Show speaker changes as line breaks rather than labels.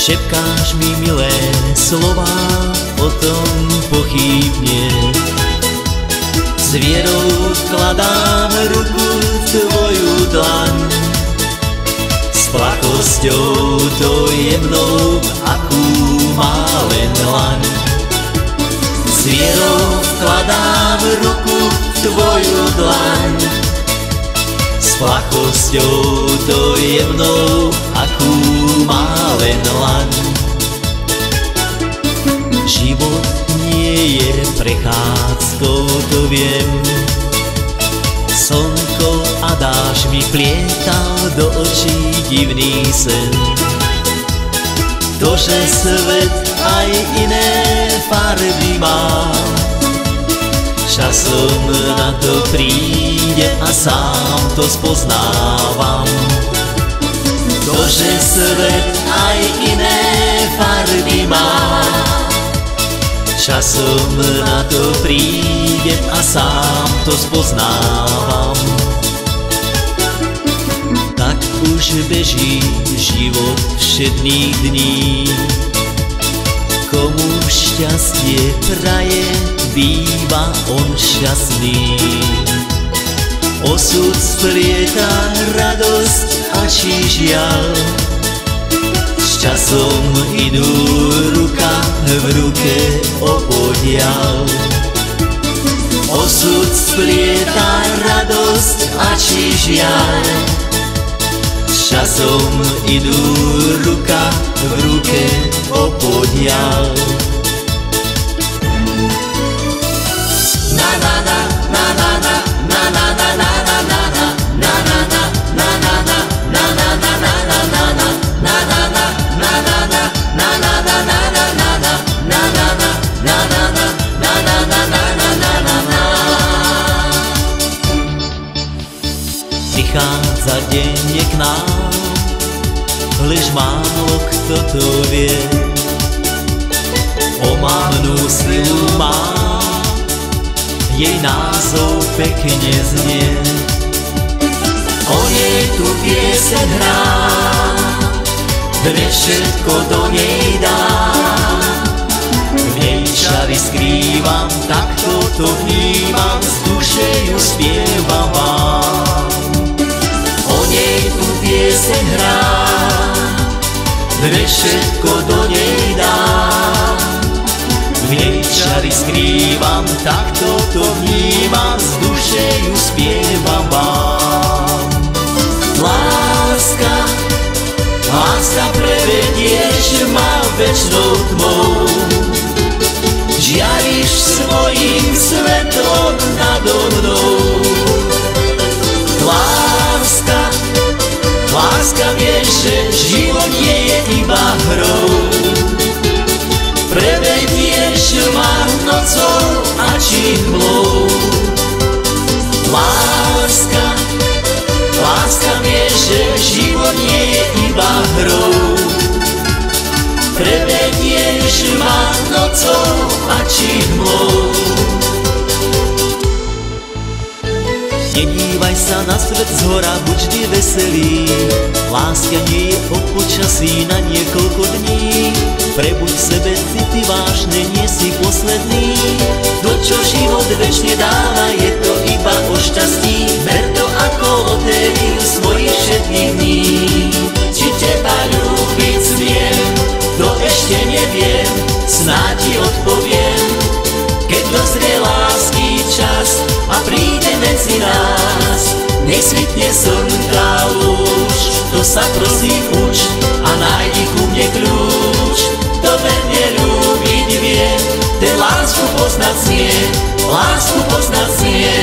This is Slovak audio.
Šepkáš mi milé slova, potom pochybne s vierou vkladám ruku v tvoju dlaň. S plachosťou to jemnou, akú má len dlaň. S vierou vkladám ruku v tvoju dlaň. S plachosťou to jemnou, akú má len dlaň. Život nie je prechádzkou, to viem. Slnko a dážď mi plietal do očí divný sen. To, že svet aj iné farby má, časom na to príde a sám to spoznávam. To, že svet aj iné farby má, časom na to príde a sám to spoznávam. Tak už beží život všedných dní, komu šťastie praje, býva on šťastný. Osud splieta radosť a či žiaľ, s časom idú ruka v ruke opodiaľ. Osud splieta radosť a či žiaľ, s časom idú ruka v ruke opodiaľ. Prichádza denne k nám, lež málo kto to vie. Omamnú silu má, jej názov pekne znie. O nej tu pieseň hrá, dnes všetko do nej dá. V nej čary skrývam, takto to vnímam, z duše ju spievam vám. O nej tu pieseň hrá, dnes všetko do nej dá. V nej čary skrývam, takto to vnímam, z duše ju spievam vám. Láska, láska, prevedieš ma večnou tmou, žiariš svojím svetlom nado mnou. Láska, láska, vieš, že život nie je iba hrou, prevedieš ma nocou a či hmlou. Láska, láska, vieš, že život nie je iba hrou, prevedieš ma nocou a či hmlou. Nedívaj sa na svet zhora, buď vždy veselý. Láska nie je o počasí na niekoľko dní. Prebuď v sebe city vážne, nie si posledný. To, čo život večne dáva, je to iba o šťastí. Ber to ako lotériu svojich všetkých dní. Či teba ľúbiť smiem, to ešte neviem, snáď ti odpoviem, keď dozrie lásky čas a príde medzi nás. Nech svitne slnka lúč, to sa prosím uč a nájdi ku mne kľúč. To verne ľúbiť vie, ten lásku poznať smie, lásku poznať smie.